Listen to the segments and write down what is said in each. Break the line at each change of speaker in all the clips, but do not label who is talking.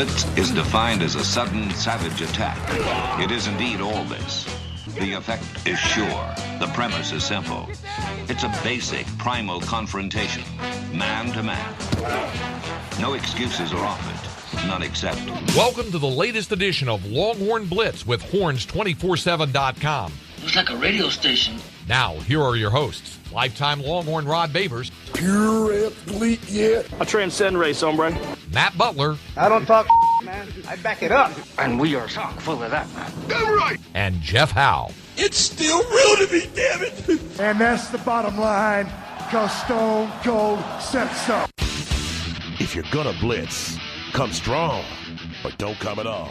Blitz is defined as a sudden, savage attack. It is indeed all this. The effect is sure. The premise is simple. It's a basic, primal confrontation, man to man. No excuses are offered, none accepted.
Welcome to the latest edition of Longhorn Blitz with horns247.com.
It's like a radio station.
Now, here are your hosts, lifetime Longhorn Rod Babers,
pure athlete, yeah.
I transcend race, hombre.
Matt Butler.
I don't talk man. I back it up.
And we are chock full of that, man.
Damn right.
And Jeff Howe.
It's still real to me, damn it.
And that's the bottom line, because Stone Cold said so.
If you're gonna blitz, come strong, but don't come at all.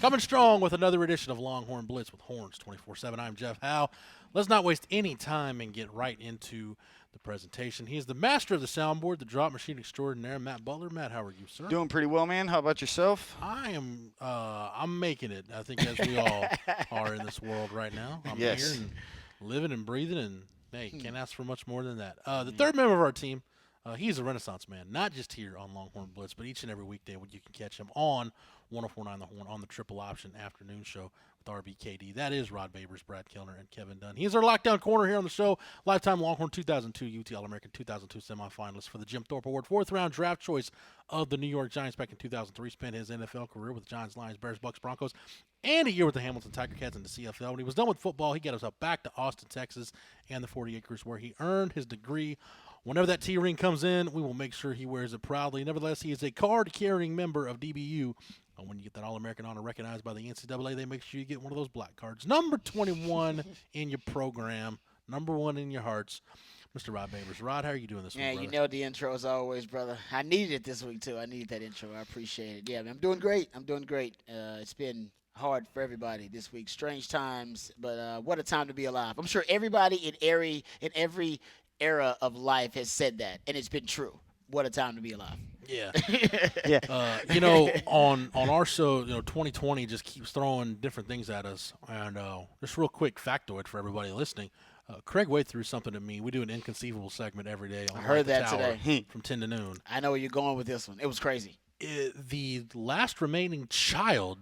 Coming strong with another edition of Longhorn Blitz with Horns 24/7. I'm Jeff Howe. Let's not waste any time and get right into the presentation. He is the master of the soundboard, the drop machine extraordinaire, Matt Butler. Matt, how are you, sir?
Doing pretty well, man. How about yourself?
I am. I'm making it. I think as we all are in this world right now. I'm here and living and breathing, and hey, can't ask for much more than that. The third member of our team, he's a Renaissance man, not just here on Longhorn Blitz, but each and every weekday when you can catch him on 104.9 The Horn on the Triple Option afternoon show with RBKD. That is Rod Babers, Brad Kellner, and Kevin Dunn. He's our lockdown corner here on the show. Lifetime Longhorn 2002 UT All-American 2002 semifinalist for the Jim Thorpe Award. Fourth round draft choice of the New York Giants back in 2003. Spent his NFL career with the Giants, Lions, Bears, Bucks, Broncos, and a year with the Hamilton Tiger Cats in the CFL. When he was done with football, he got himself back to Austin, Texas, and the 40 acres where he earned his degree. Whenever that T-ring comes in, we will make sure he wears it proudly. Nevertheless, he is a card-carrying member of DBU. When you get that All-American honor recognized by the NCAA, they make sure you get one of those black cards. Number 21 in your program, number one in your hearts, Mr. Rod Babers. Rod, how are you doing this week, brother?
Yeah, you know the intro as always, brother. I needed it this week, too. I needed that intro. I appreciate it. Yeah, I'm doing great. It's been hard for everybody this week. Strange times, but what a time to be alive. I'm sure everybody in every era of life has said that, and it's been true. What a time to be alive.
Yeah.
Yeah.
On our show, 2020 just keeps throwing different things at us. And just real quick factoid for everybody listening. Craig went through something to me. We do an inconceivable segment every day. On
I heard that
Tower
today.
From 10 to noon.
I know where you're going with this one. It was crazy.
The last remaining child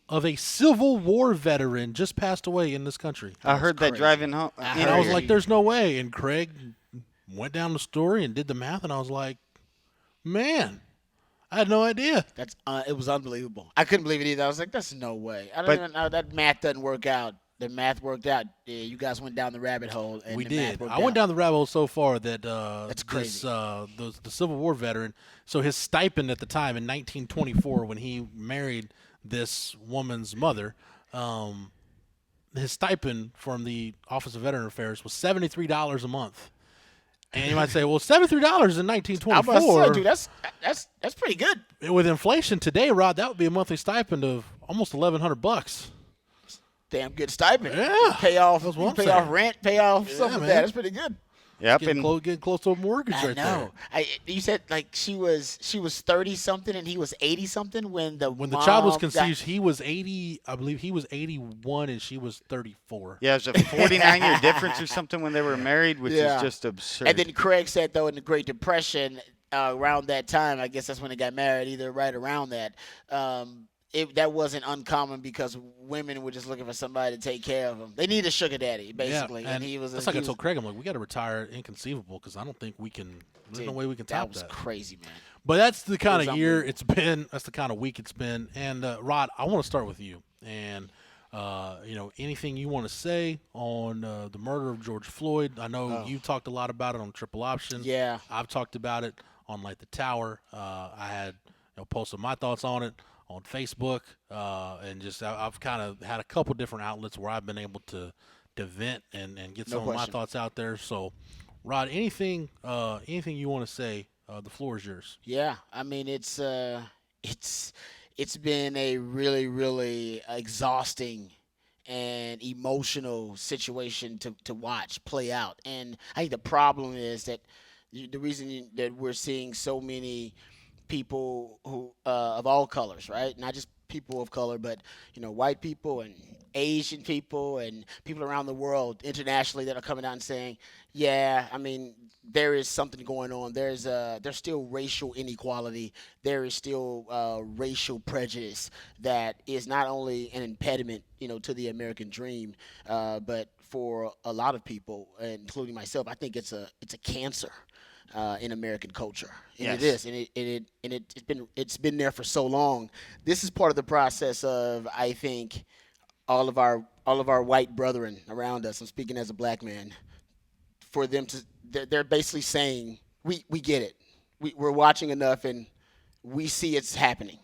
of a Civil War veteran just passed away in this country.
I heard that driving home.
And I was like, there's no way. And Craig went down the story and did the math, and I was like, man, I had no idea.
It was unbelievable. I couldn't believe it either. I was like, that's no way. I don't even know. That math doesn't work out. The math worked out. Yeah, you guys went down the rabbit hole. And
we
the
did.
Math
I went down the rabbit hole so far that
that's crazy.
The Civil War veteran, so his stipend at the time in 1924 when he married this woman's mother, his stipend from the Office of Veteran Affairs was $73 a month. And you might say, well, $73 in 1924.
I was about to say, dude, that's pretty good.
With inflation today, Rod, that would be a monthly stipend of almost $1,100.
Damn good stipend.
Yeah.
Pay off rent, pay off something like that. That's pretty good.
Yep.
Getting close to a mortgage
I
right
know.
there.
You said like she was 30-something and he was 80-something when the
child was conceived. He was 80. I believe he was 81 and she was 34.
Yeah, there's a 49-year difference or something when they were married, which is just absurd.
And then Craig said, though, in the Great Depression, around that time, I guess that's when they got married, either right around that, that wasn't uncommon because women were just looking for somebody to take care of them. They need a sugar daddy, basically.
Yeah, and he was. That's like I told Craig, I'm like, we got to retire inconceivable because I don't think we can. There's no way we can top that.
That was crazy, man.
But that's the kind of year it's been. That's the kind of week it's been. And Rod, I want to start with you. And anything you want to say on the murder of George Floyd? I know you talked a lot about it on Triple Option.
Yeah,
I've talked about it on Light the Tower. I had posted my thoughts on it on Facebook, and just I've kind of had a couple different outlets where I've been able to vent and get some of my thoughts out there. So, Rod, anything you want to say, the floor is yours.
Yeah, I mean it's been a really, really exhausting and emotional situation to watch play out. And I think the problem is that the reason that we're seeing so many people who of all colors, right? Not just people of color, but white people and Asian people and people around the world internationally that are coming out and saying, yeah, I mean, there is something going on. There's still racial inequality. There is still racial prejudice that is not only an impediment, to the American dream, but for a lot of people, including myself, I think it's a cancer in American culture, and
Yes.
it is, and it's been there for so long. This is part of the process of, I think, all of our white brethren around us. I'm speaking as a black man. For them to, they're basically saying, we get it. We're watching enough, and we see it's happening.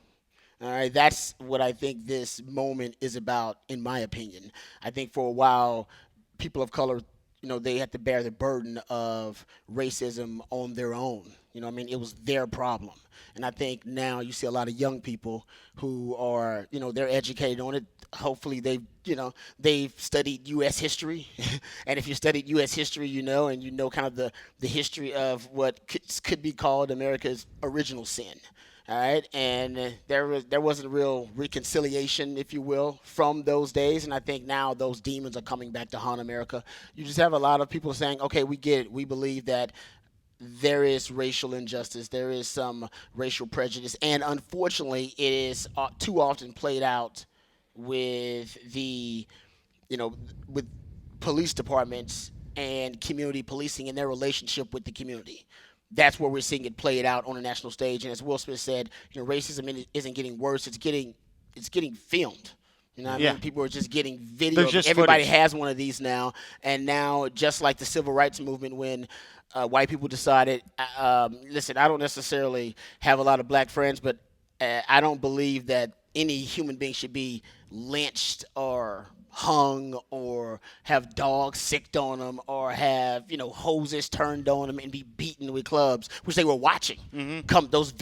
All right, that's what I think this moment is about, in my opinion. I think for a while, people of color, they had to bear the burden of racism on their own. I mean, it was their problem. And I think now you see a lot of young people who are, they're educated on it. Hopefully they've studied U.S. history. And if you studied U.S. history, and you know kind of the history of what could be called America's original sin. All right, and there wasn't real reconciliation, if you will, from those days, and I think now those demons are coming back to haunt America. You just have a lot of people saying, okay, we get it. We believe that there is racial injustice, there is some racial prejudice, and unfortunately, it is too often played out with with police departments and community policing and their relationship with the community. That's where we're seeing it played out on a national stage. And as Will Smith said, racism isn't getting worse; it's getting filmed. What I mean? People are just getting video. Everybody has one of these now, and now just like the civil rights movement, when white people decided, listen, I don't necessarily have a lot of black friends, but I don't believe that any human being should be lynched or hung or have dogs sicked on them or have hoses turned on them and be beaten with clubs, which they were watching. Come those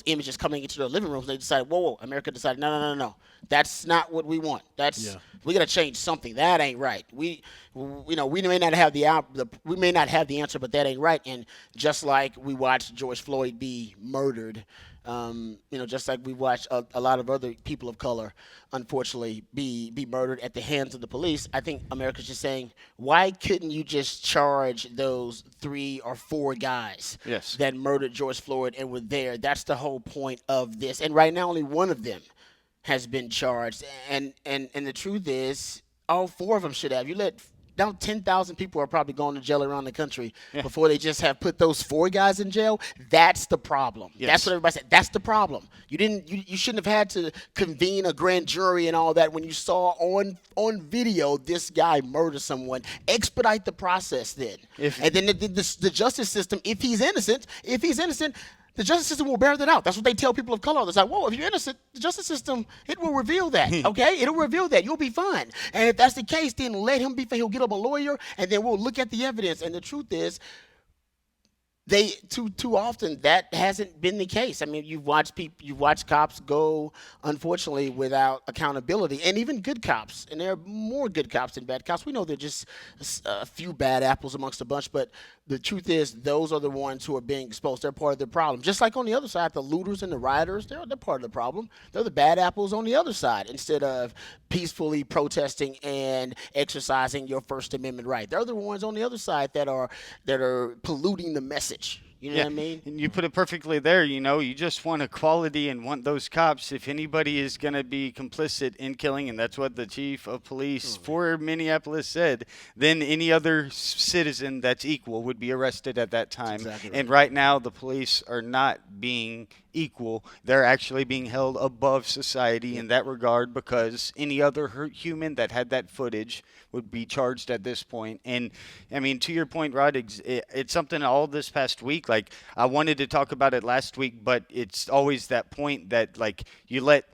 images coming into their living rooms. They decided, whoa, America decided, no, that's not what we want. We got to change something. That ain't right. We may not have the answer, but that ain't right. And just like we watched George Floyd be murdered, just like we watched a lot of other people of color, unfortunately, be murdered at the hands of the police, I think America's just saying, why couldn't you just charge those 3 or 4 guys that murdered George Floyd and were there? That's the whole point of this. And right now, only one of them has been charged. And the truth is, all 4 of them should have. You let down 10,000 people are probably going to jail around the country before they just have put those 4 guys in jail. That's the problem. That's what everybody said. That's the problem. You shouldn't have had to convene a grand jury and all that when you saw on video this guy murder someone. Expedite the process then. And then the justice system, if he's innocent, the justice system will bear that out. That's what they tell people of color. It's like, whoa, if you're innocent, the justice system, it will reveal that, okay? It'll reveal that. You'll be fine. And if that's the case, then let him be fine. He'll get up a lawyer, and then we'll look at the evidence. And the truth is, too often that hasn't been the case. I mean, you've watched cops go, unfortunately, without accountability, and even good cops. And there are more good cops than bad cops. We know they're just a few bad apples amongst a bunch, but the truth is, those are the ones who are being exposed. They're part of the problem. Just like on the other side, the looters and the rioters, they're part of the problem. They're the bad apples on the other side, instead of peacefully protesting and exercising your First Amendment right. They're the ones on the other side that are polluting the message. You know what I mean?
And you put it perfectly there. You just want equality and want those cops. If anybody is going to be complicit in killing, and that's what the chief of police for Minneapolis said, then any other citizen that's equal would be arrested at that time.
Exactly right.
And right now, the police are not being equal. They're actually being held above society in that regard, because any other human that had that footage would be charged at this point. And I mean, to your point, Rod, it's something all this past week. Like, I wanted to talk about it last week, but it's always that point that, like, you let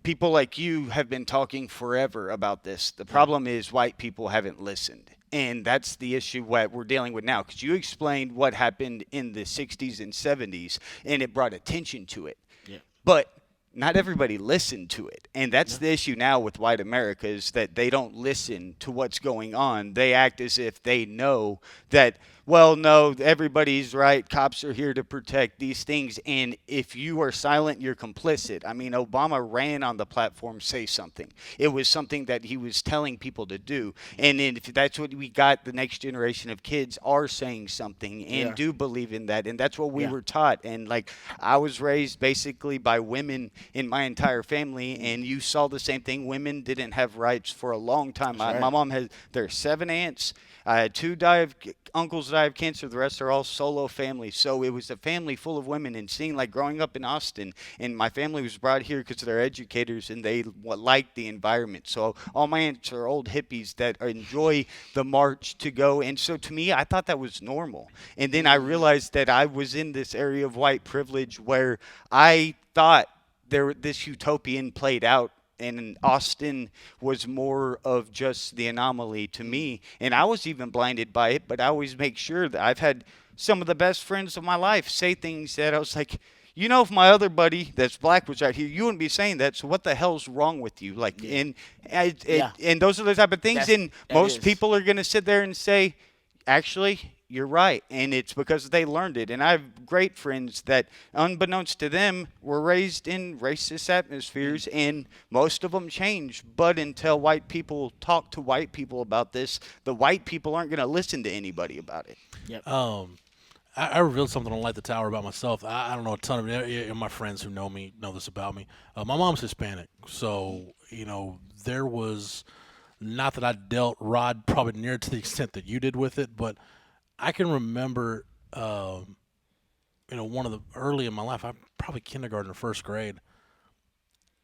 people like you have been talking forever about this. The problem is white people haven't listened. And that's the issue what we're dealing with now, because you explained what happened in the 60s and 70s, and it brought attention to it.
Yeah.
But not everybody listened to it. And that's the issue now with white America, is that they don't listen to what's going on. They act as if they know that well, no, everybody's right. Cops are here to protect these things. And if you are silent, you're complicit. I mean, Obama ran on the platform, say something. It was something that he was telling people to do. And then if that's what we got, the next generation of kids are saying something and do believe in that. And that's what we were taught. And like, I was raised basically by women in my entire family. And you saw the same thing. Women didn't have rights for a long time. My mom had, there are 7 aunts. I had 2 uncles die of cancer. The rest are all solo families. So it was a family full of women. And seeing, like, growing up in Austin, and my family was brought here because they're educators and they like the environment. So all my aunts are old hippies that enjoy the march to go. And so to me, I thought that was normal. And then I realized that I was in this area of white privilege where I thought this utopian played out. And Austin was more of just the anomaly to me. And I was even blinded by it, but I always make sure that I've had some of the best friends of my life say things that I was like, you know, if my other buddy that's black was right here, you wouldn't be saying that. So what the hell's wrong with you? Like, and those are the type of things. And most people are going to sit there and say, actually, you're right, and it's because they learned it. And I have great friends that, unbeknownst to them, were raised in racist atmospheres, and most of them changed. But until white people talk to white people about this, the white people aren't going to listen to anybody about it.
Yep.
I revealed something on Light the Tower about myself. I don't know a ton of my friends who know me know this about me. My mom's Hispanic, so there was not that I dealt Rod probably near to the extent that you did with it, but I can remember, one of the early in my life, I probably kindergarten or first grade,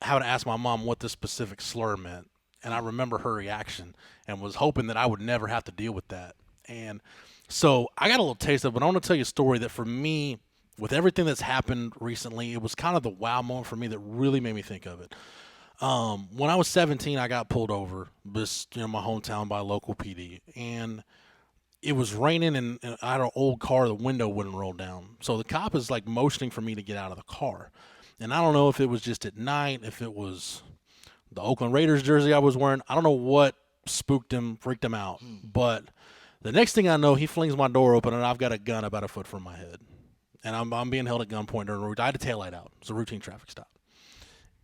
having to ask my mom what this specific slur meant. And I remember her reaction and was hoping that I would never have to deal with that. And so I got a little taste of it, but I want to tell you a story that for me, with everything that's happened recently, it was kind of the wow moment for me that really made me think of it. When I was 17, I got pulled over, my hometown by a local PD. And it was raining, and I had an old car. The window wouldn't roll down. So the cop is like motioning for me to get out of the car. And I don't know if it was just at night, if it was the Oakland Raiders jersey I was wearing. I don't know what spooked him, freaked him out. But the next thing I know, he flings my door open, and I've got a gun about a foot from my head. And I'm being held at gunpoint during a route. I had a taillight out. It's a routine traffic stop.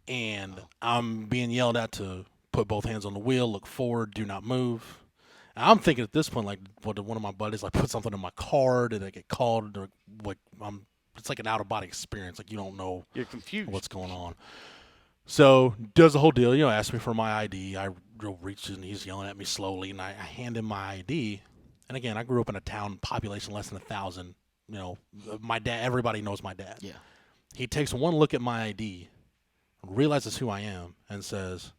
And I'm being yelled at to put both hands on the wheel, look forward, do not move. I'm thinking at this point, like, what did one of my buddies put something in my car? Did I get called? Or it's like an out of body experience. Like, you don't know.
You're confused.
What's going on? So does the whole deal. Asked me for my ID. I reached and he's yelling at me slowly, and I hand him my ID. And again, I grew up in a town population less than 1,000. My dad. Everybody knows my dad.
Yeah.
He takes one look at my ID, realizes who I am, and says,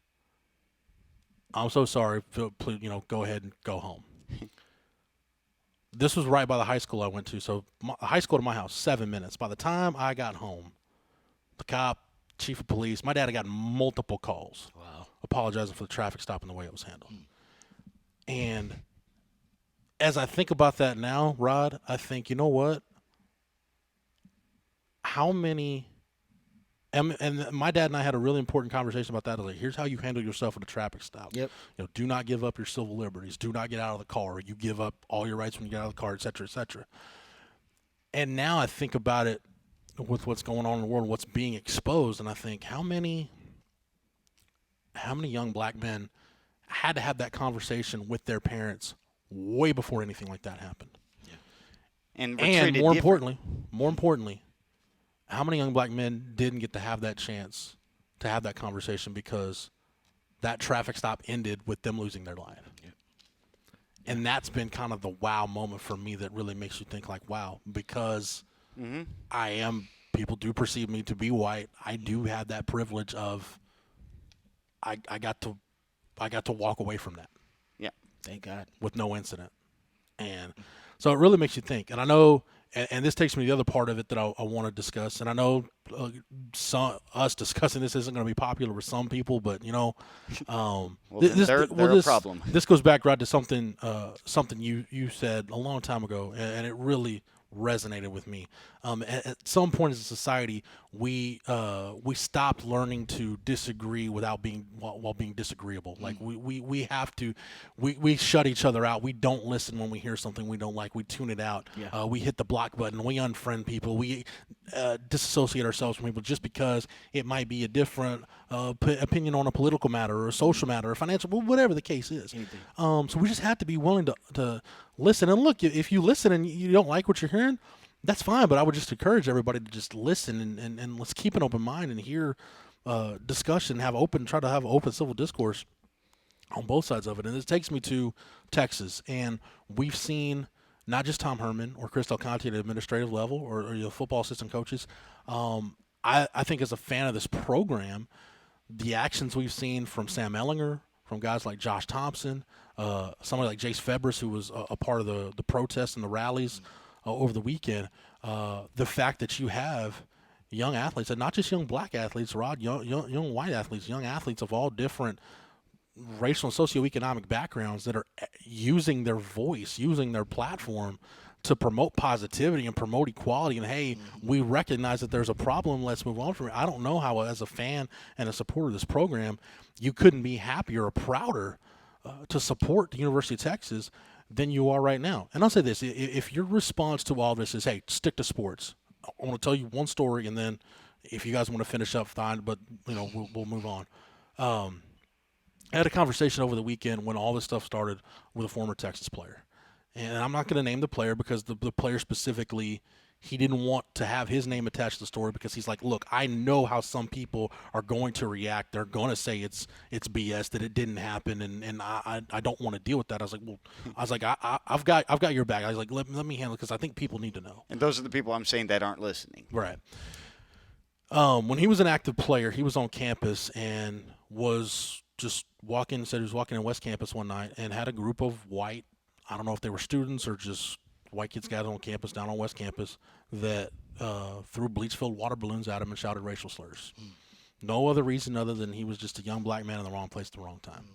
I'm so sorry. Please, go ahead and go home. This was right by the high school I went to. So high school to my house, 7 minutes. By the time I got home, the cop, chief of police, my dad had gotten multiple calls.
Wow.
Apologizing for the traffic stop and the way it was handled. And as I think about that now, Rod, I think, you know what? How many... And my dad and I had a really important conversation about that. I was like, here's how you handle yourself at a traffic stop.
Yep.
Do not give up your civil liberties. Do not get out of the car. You give up all your rights when you get out of the car, et cetera, et cetera. And now I think about it with what's going on in the world, what's being exposed, and I think how many young black men had to have that conversation with their parents way before anything like that happened.
Yeah. And
more importantly, how many young black men didn't get to have that chance to have that conversation because that traffic stop ended with them losing their life? Yeah. And that's been kind of the wow moment for me that really makes you think like, wow, because people do perceive me to be white. I do have that privilege of I got to walk away from that.
Yeah. Thank God.
With no incident. And so it really makes you think. And I know, and this takes me to the other part of it that I want to discuss. And I know us discussing this isn't going to be popular with some people, but
they're a problem.
This goes back right to something you said a long time ago, and it really resonated with me. At some point as a society, we stopped learning to disagree without being while being disagreeable. Like we have to we shut each other out. We don't listen when we hear something we don't like. We tune it out.
Yeah.
We hit the block button. We unfriend people. We disassociate ourselves from people just because it might be a different opinion on a political matter or a social matter or financial, whatever the case is. So we just have to be willing to listen. And look, if you listen and you don't like what you're hearing, that's fine. But I would just encourage everybody to just listen and let's keep an open mind and hear discussion, try to have open civil discourse on both sides of it. And this takes me to Texas, and we've seen not just Tom Herman or Chris Del Conte at the administrative level or the football assistant coaches. I think as a fan of this program, the actions we've seen from Sam Ellinger, from guys like Josh Thompson, somebody like Jace Febres, who was a part of the protests and the rallies over the weekend, the fact that you have young athletes, and not just young black athletes, Rod, young white athletes, young athletes of all different racial and socioeconomic backgrounds that are using their voice, using their platform to promote positivity and promote equality. And, hey, we recognize that there's a problem. Let's move on from it. I don't know how, as a fan and a supporter of this program, you couldn't be happier or prouder to support the University of Texas than you are right now. And I'll say this, if your response to all this is, hey, stick to sports, I want to tell you one story, and then if you guys want to finish up, fine, but, we'll move on. I had a conversation over the weekend when all this stuff started with a former Texas player. And I'm not going to name the player because the player specifically, he didn't want to have his name attached to the story because he's like, look, I know how some people are going to react. They're going to say it's BS, that it didn't happen, and I don't want to deal with that. I was like, I've got your back. I was like, let me handle it because I think people need to know.
And those are the people I'm saying that aren't listening.
Right. When he was an active player, he was on campus and was just said he was walking in West Campus one night and had a group of white, I don't know if they were students or just white kids gathered on campus, down on West Campus, that threw bleach-filled water balloons at him and shouted racial slurs. No other reason other than he was just a young black man in the wrong place at the wrong time.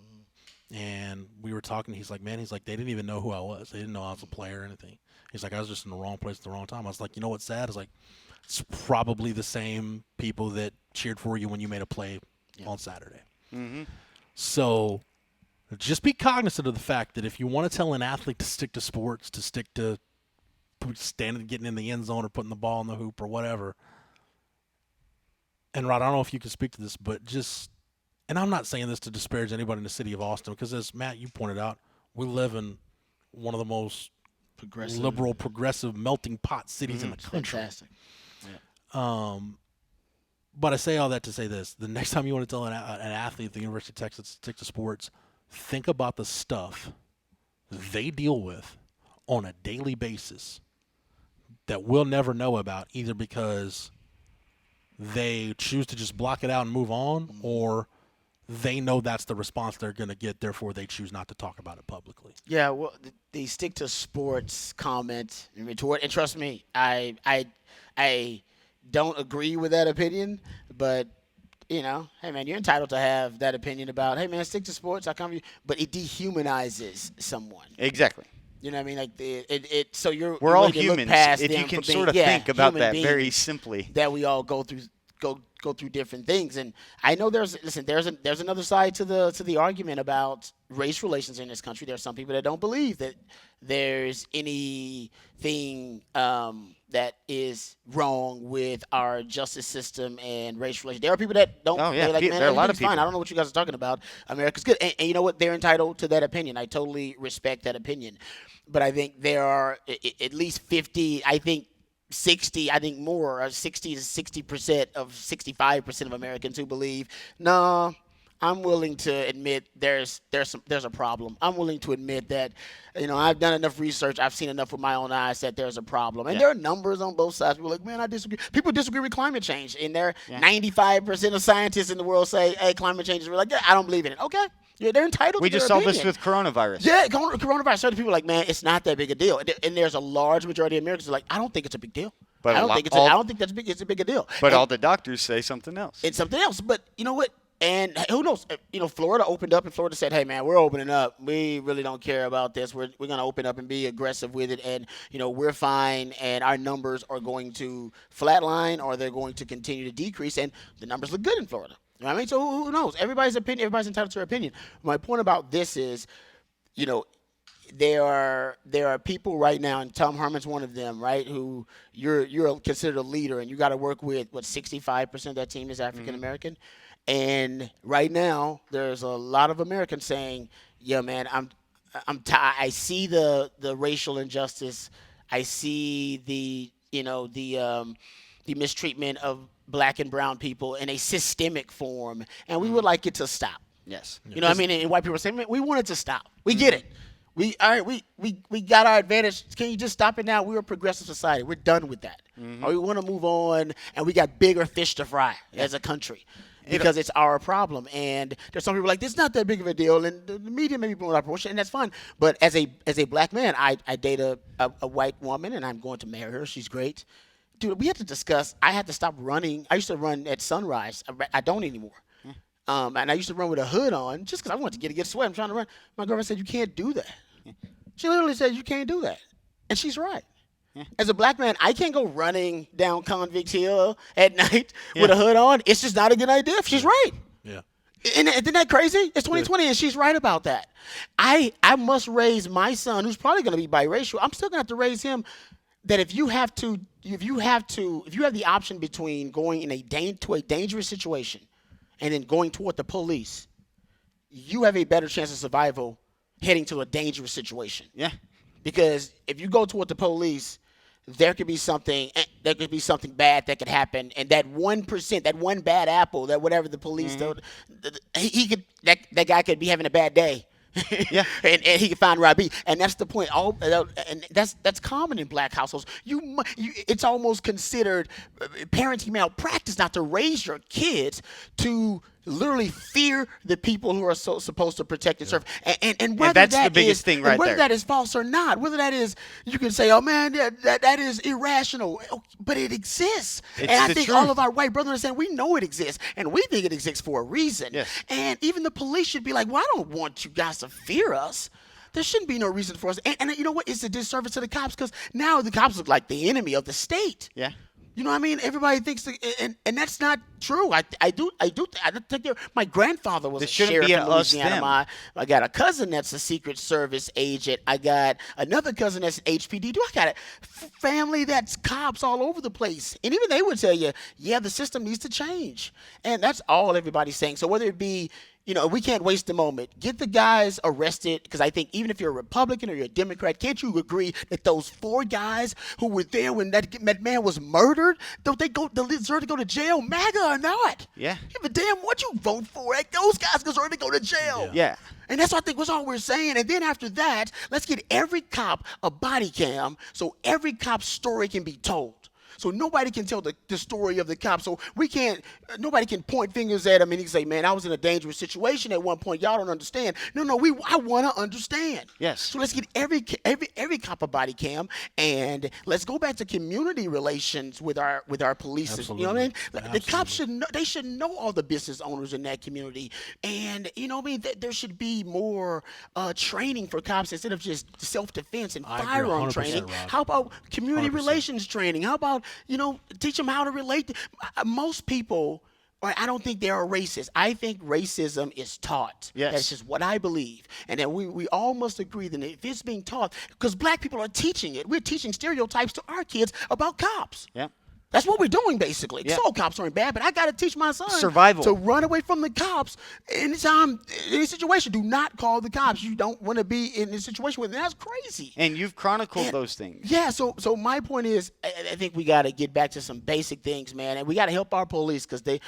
And we were talking, he's like, they didn't even know who I was. They didn't know I was a player or anything. He's like, I was just in the wrong place at the wrong time. I was like, you know what's sad? I was like, it's probably the same people that cheered for you when you made a play on Saturday.
Mm-hmm.
So just be cognizant of the fact that if you want to tell an athlete to stick to sports, to stick to standing, getting in the end zone or putting the ball in the hoop or whatever, and Rod, I don't know if you can speak to this, but and I'm not saying this to disparage anybody in the city of Austin, because as Matt, you pointed out, we live in one of the most liberal, progressive, melting pot cities in the country.
Fantastic. Yeah.
But I say all that to say this. The next time you want to tell an athlete at the University of Texas to stick to sports, think about the stuff they deal with on a daily basis that we'll never know about, either because they choose to just block it out and move on, or they know that's the response they're going to get, therefore they choose not to talk about it publicly.
Yeah, well, the stick to sports comment and retort, and trust me, I don't agree with that opinion, but hey man, you're entitled to have that opinion about, hey man, stick to sports. But it dehumanizes someone.
Exactly.
You know what I mean? Like so
we're all humans. If you can sort of think about that very simply,
that we all go through different things. And I know there's another side to the argument about race relations in this country. There are some people that don't believe that there's anything that is wrong with our justice system and race relations. There are people that don't.
Oh, yeah.
Like, man,
there are a lot of people.
fine. I don't know what you guys are talking about. America's good. And you know what? They're entitled to that opinion. I totally respect that opinion. But I think there are at least 50, I think 60, I think more, or 60 to 60% of 65% of Americans who believe, no, I'm willing to admit there's a problem. I'm willing to admit that, I've done enough research. I've seen enough with my own eyes that there's a problem. And there are numbers on both sides. People are like, man, I disagree. People disagree with climate change. And 95% of scientists in the world say, hey, climate change is real. Like, I don't believe in it. Okay. Yeah, they're entitled
we
to their
just saw
opinion.
this with coronavirus.
Yeah, coronavirus. Certain people are like, man, it's not that big a deal. And there's a large majority of Americans who are like, I don't think it's a big deal.
But
I don't think it's a big a deal.
But all the doctors say something else.
It's something else. But you know what? And who knows? Florida opened up, and Florida said, "Hey, man, we're opening up. We really don't care about this. We're going to open up and be aggressive with it, and we're fine. And our numbers are going to flatline, or they're going to continue to decrease. And the numbers look good in Florida. You know what I mean? So who knows? Everybody's opinion. Everybody's entitled to their opinion. My point about this is, there are people right now, and Tom Herman's one of them, right? Who you're considered a leader, and you got to work with 65% of that team is African American. Mm-hmm. And right now, there's a lot of Americans saying, "Yeah, man, I see the racial injustice. I see the mistreatment of black and brown people in a systemic form, and we would like it to stop."
Yes.
You know what I mean? And white people say, "Man, we want it to stop. We get it. We got our advantage. Can you just stop it now? We're a progressive society. We're done with that. Or we want to move on, and we got bigger fish to fry as a country." Because it's our problem, and there's some people like, this is not that big of a deal, and the media may be blowing out promotion, and that's fine. But as a black man, I date a white woman, and I'm going to marry her. She's great. Dude, we have to discuss. I had to stop running. I used to run at sunrise. I don't anymore. And I used to run with a hood on just because I wanted to get sweat. I'm trying to run. My girlfriend said, "You can't do that." She literally said, "You can't do that," and she's right. As a black man, I can't go running down Convict Hill at night with a hood on. It's just not a good idea. She's right.
Yeah.
And isn't that crazy? It's 2020, and she's right about that. I must raise my son, who's probably going to be biracial. I'm still going to have to raise him. That if you have the option between going to a dangerous situation and then going toward the police, you have a better chance of survival heading to a dangerous situation.
Yeah.
Because if you go toward the police, there could be something bad that could happen, and that 1%, that one bad apple, that whatever the police told, that guy could be having a bad day. Yeah, and he can find Robbie, and that's the point. And that's common in black households. It's almost considered parenting malpractice not to raise your kids to literally fear the people who are supposed to protect and serve. And whether
that's the biggest thing right
whether
there.
that is false or not, whether that is, you can say, "Oh man, that is irrational," but it exists. And I think all of our white brothers are saying, we know it exists, and we think it exists for a reason.
Yes.
And even the police should be like, "Well, I don't want you guys to fear us. There shouldn't be no reason for us." And you know what? It's a disservice to the cops, because now the cops look like the enemy of the state.
Yeah.
You know what I mean? Everybody thinks, and that's not true. I think my grandfather was a sheriff in Louisiana. I got a cousin that's a Secret Service agent. I got another cousin that's HPD. I got a family that's cops all over the place. And even they would tell you, yeah, the system needs to change. And that's all everybody's saying. So whether it be, we can't waste a moment. Get the guys arrested, because I think even if you're a Republican or you're a Democrat, can't you agree that those 4 guys who were there when that man was murdered, don't they deserve to go to jail, MAGA or not?
Yeah.
Give a damn what you vote for. Those guys deserve to go to jail.
Yeah.
And that's what I think was all we're saying. And then after that, let's get every cop a body cam so every cop's story can be told. So nobody can tell the story of the cop. So nobody can point fingers at him and he can say, "Man, I was in a dangerous situation at one point. Y'all don't understand." No, I want to understand.
Yes.
So let's get every cop a body cam, and let's go back to community relations with our police.
Absolutely.
You know what I mean?
Absolutely.
The cops should know all the business owners in that community. And you know what I mean? There should be more training for cops instead of just self-defense and firearm training.
Rob.
How about community
100%.
relations training? How about, teach them how to relate? Most people, I don't think they are racist. I think racism is taught.
Yes.
That's just what I believe. And then we all must agree that if it's being taught, because black people are teaching it. We're teaching stereotypes to our kids about cops.
Yeah.
That's what we're doing, basically.
Yeah.
All cops aren't bad, but I got to teach my son
Survival.
to run away from the cops anytime, any situation. Do not call the cops. You don't want to be in a situation with them. That's crazy.
And you've chronicled those things.
Yeah, so my point is, I think we got to get back to some basic things, man, and we got to help our police, because they're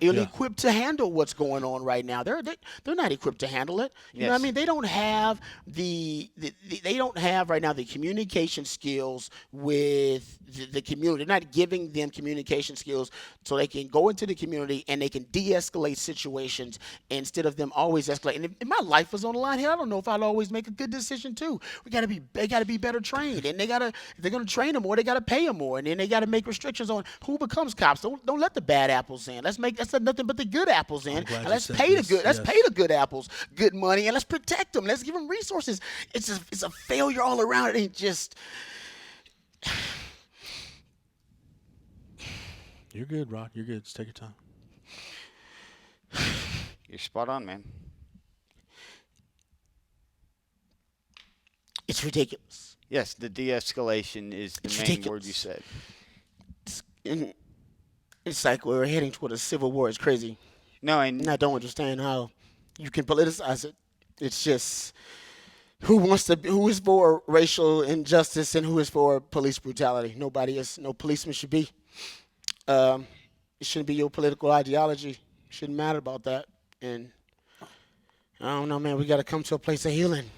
ill-equipped to handle what's going on right now. They're not equipped to handle it. You know what I mean? They don't have they don't have right now the communication skills with the community. They're not giving them communication skills so they can go into the community and they can de-escalate situations instead of them always escalating. And if my life was on the line here, I don't know if I'd always make a good decision too. They got to be better trained, and if they're going to train them more, they got to pay them more, and then they got to make restrictions on who becomes cops. Don't let the bad apples in. Let's let nothing but the good apples in, and let's pay the good. Let's pay the good apples good money, and let's protect them. Let's give them resources. It's a failure all around. It ain't just.
You're good, Rod. You're good. Just take your time.
You're spot on, man.
It's ridiculous.
Yes, the de-escalation is the main word you said.
It's like we're heading toward a civil war. It's crazy.
No, and
I don't understand how you can politicize it. It's just who is for racial injustice and who is for police brutality. Nobody is. No policeman should be. It shouldn't be your political ideology. It shouldn't matter about that. And I don't know, man. We got to come to a place of healing.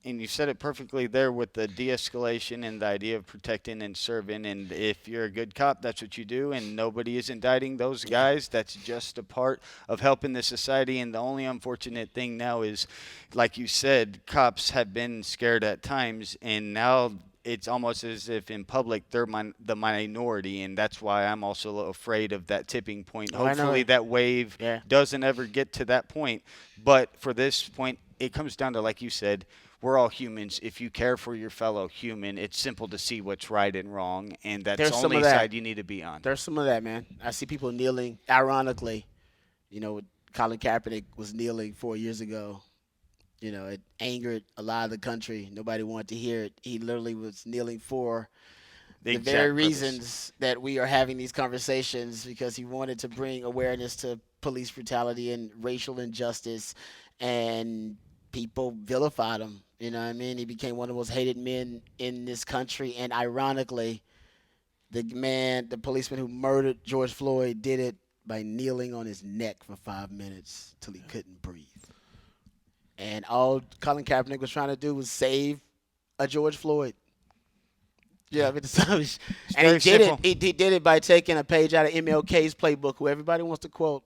And you said it perfectly there with the de-escalation and the idea of protecting and serving. And if you're a good cop, that's what you do. And nobody is indicting those guys. That's just a part of helping the society. And the only unfortunate thing now is, like you said, cops have been scared at times. And now it's almost as if in public they're the minority. And that's why I'm also afraid of that tipping point. Hopefully that wave doesn't ever get to that point. But for this point, it comes down to, like you said, we're all humans. If you care for your fellow human, it's simple to see what's right and wrong, and that's the only side you need to be on.
There's some of that, man. I see people kneeling. Ironically, Colin Kaepernick was kneeling 4 years ago. It angered a lot of the country. Nobody wanted to hear it. He literally was kneeling for the very reasons that we are having these conversations, because he wanted to bring awareness to police brutality and racial injustice, and people vilified him. You know what I mean? He became one of the most hated men in this country. And ironically, the policeman who murdered George Floyd did it by kneeling on his neck for 5 minutes till he couldn't breathe. And all Colin Kaepernick was trying to do was save a George Floyd. Yeah, and he did it. He did it by taking a page out of MLK's playbook, who everybody wants to quote: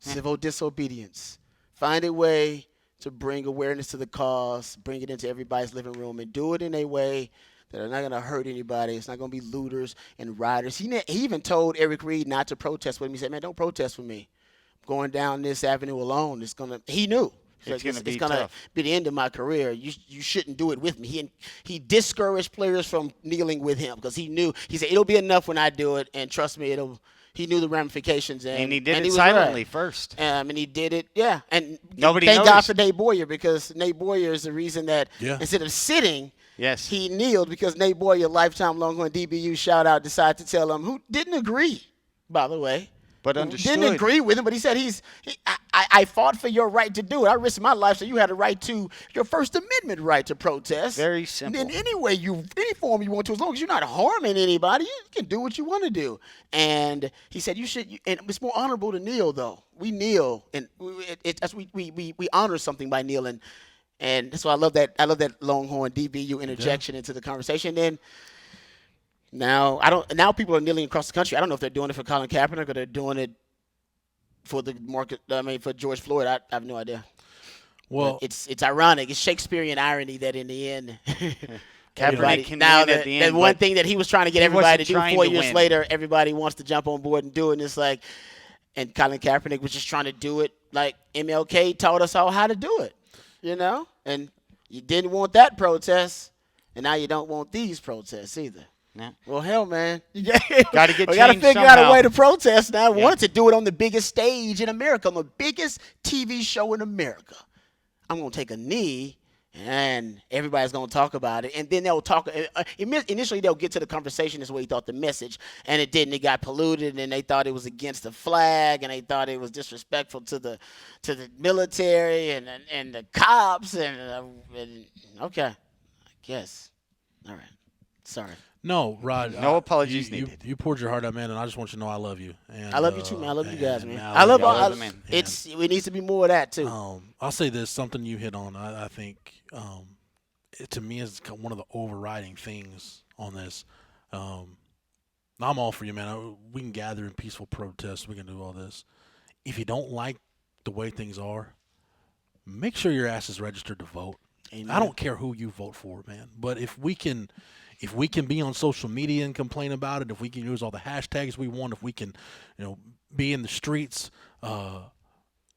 civil disobedience. Find a way to bring awareness to the cause, bring it into everybody's living room, and do it in a way that are not going to hurt anybody. It's not going to be looters and rioters. He even told Eric Reed not to protest with him. He said, man, don't protest with me. I'm going down this avenue alone. He knew.
It's going to be
the end of my career. You shouldn't do it with me. He discouraged players from kneeling with him because he knew. He said, it'll be enough when I do it, and trust me, he knew the ramifications.
And he did it silently first.
And he did it, yeah. And
nobody
thank
noticed.
God for Nate Boyer, because Nate Boyer is the reason that instead of sitting, he kneeled, because Nate Boyer, lifetime Longhorn DBU shout-out, decided to tell him, who didn't agree, by the way.
But understood.
Didn't agree with him, but he said I fought for your right to do it. I risked my life, so you had a right to your First Amendment right to protest.
Very simple.
In any form you want to, as long as you're not harming anybody, you can do what you want to do. And he said you should. And it's more honorable to kneel, though. We kneel, and we honor something by kneeling, and that's why I love that. I love that Longhorn DBU interjection into the conversation. And Now people are kneeling across the country. I don't know if they're doing it for Colin Kaepernick or they're doing it for for George Floyd. I have no idea.
Well,
but it's ironic. It's Shakespearean irony that in the end,
Kaepernick can win at the end.
The one thing that he was trying to get everybody to do 4 years later, everybody wants to jump on board and do it. And it's like, and Colin Kaepernick was just trying to do it like MLK taught us all how to do it, And you didn't want that protest, and now you don't want these protests either.
Yeah.
Well, hell, man.
We got to figure
out a way to protest now. I wanted to do it on the biggest stage in America, on the biggest TV show in America. I'm going to take a knee, and everybody's going to talk about it. And then they'll talk. Initially, they'll get to the conversation is what he thought the message, and it didn't. It got polluted, and they thought it was against the flag, and they thought it was disrespectful to the military and the cops. And okay, I guess. All right. Sorry.
No, Rod.
No apologies needed.
You poured your heart out, man, and I just want you to know I love you. And
I love you too, man. I love you guys, man.
I love all.
Man. It needs to be more of that too.
I'll say this: something you hit on. I think to me is one of the overriding things on this. I'm all for you, man. We can gather in peaceful protest. We can do all this. If you don't like the way things are, make sure your ass is registered to vote.
Amen.
I don't care who you vote for, man. But if we can be on social media and complain about it, if we can use all the hashtags we want, if we can, be in the streets,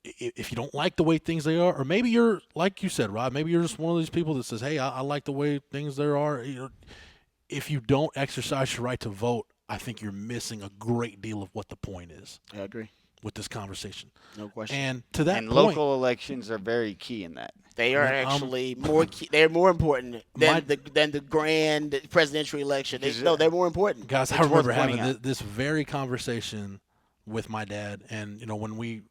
if you don't like the way things they are, or maybe you're, like you said, Rob, maybe you're just one of these people that says, hey, I like the way things there are. If you don't exercise your right to vote, I think you're missing a great deal of what the point is.
I agree
with this conversation.
No question.
And to that
and
point,
local elections are very key in that.
They are actually more key, they're more important than the grand presidential election. They're more important.
Guys, I remember having this very conversation with my dad, and when we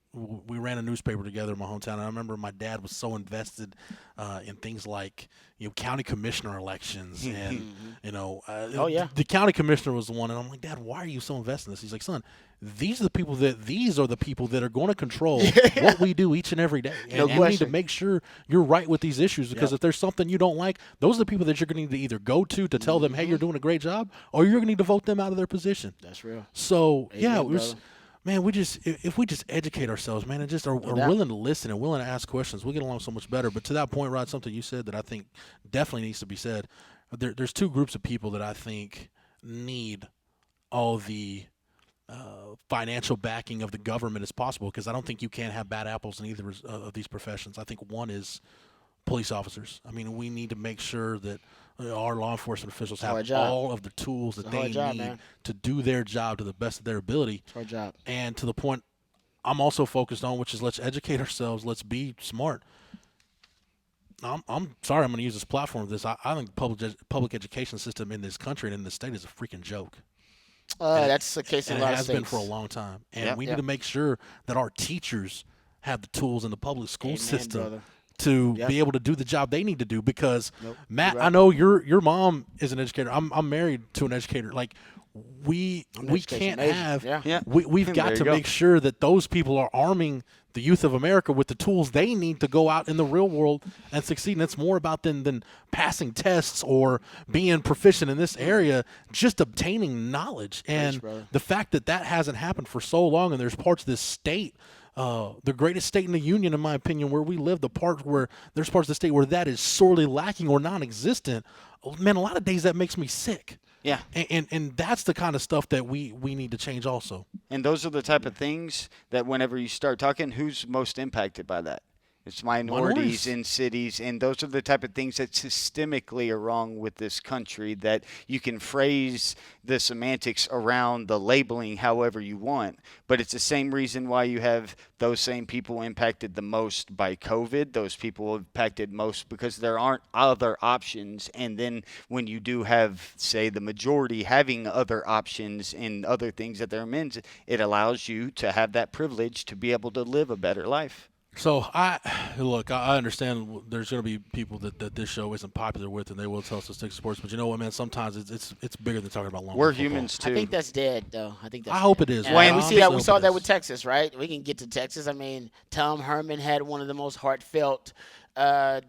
ran a newspaper together in my hometown, and I remember my dad was so invested in things like county commissioner elections, and the county commissioner was the one, and I'm like, Dad, why are you so invested in this? He's like, son, these are the people that are going to control what we do each and every day, and you need to make sure you're right with these issues, because if there's something you don't like, those are the people that you're going to need to either go to tell them, hey, you're doing a great job, or you're going to need to vote them out of their position.
That's real.
So man, if we just educate ourselves, man, and just are willing to listen and willing to ask questions, we'll get along so much better. But to that point, Rod, something you said that I think definitely needs to be said. There's two groups of people that I think need all the financial backing of the government as possible, because I don't think you can have bad apples in either of these professions. I think one is police officers. I mean, we need to make sure that our law enforcement officials have all of the tools that they need to do their job to the best of their ability.
It's our job.
And to the point I'm also focused on, which is let's educate ourselves, let's be smart. I'm sorry I'm going to use this platform for this. I think the public education system in this country and in this state is a freaking joke.
That's the case in a lot of states.
It has been for a long time. And we need to make sure that our teachers have the tools in the public school system, brother, to be able to do the job they need to do, because Matt, I know your mom is an educator. I'm married to an educator. Like we can't have we've got to make sure that those people are arming the youth of America with the tools they need to go out in the real world and succeed. And it's more about than passing tests or being proficient in this area, just obtaining knowledge. And the fact that hasn't happened for so long, and there's parts of this state, the greatest state in the union, in my opinion, where we live, there's parts of the state where that is sorely lacking or non-existent. Man, a lot of days that makes me sick.
Yeah.
And that's the kind of stuff that we need to change also.
And those are the type of things that whenever you start talking, who's most impacted by that? It's minorities in cities, and those are the type of things that systemically are wrong with this country, that you can phrase the semantics around the labeling however you want, but it's the same reason why you have those same people impacted the most by COVID. Those people impacted most because there aren't other options, and then when you do have, say, the majority having other options and other things that they're meant, it allows you to have that privilege to be able to live a better life.
So I understand there's going to be people that this show isn't popular with, and they will tell us to stick to sports. But you know what, man? Sometimes it's bigger than talking about Longhorn.
We're
football.
humans too.
I think that's dead, though. I
hope it is.
And we saw that with Texas, right? We can get to Texas. I mean, Tom Herman had one of the most heartfelt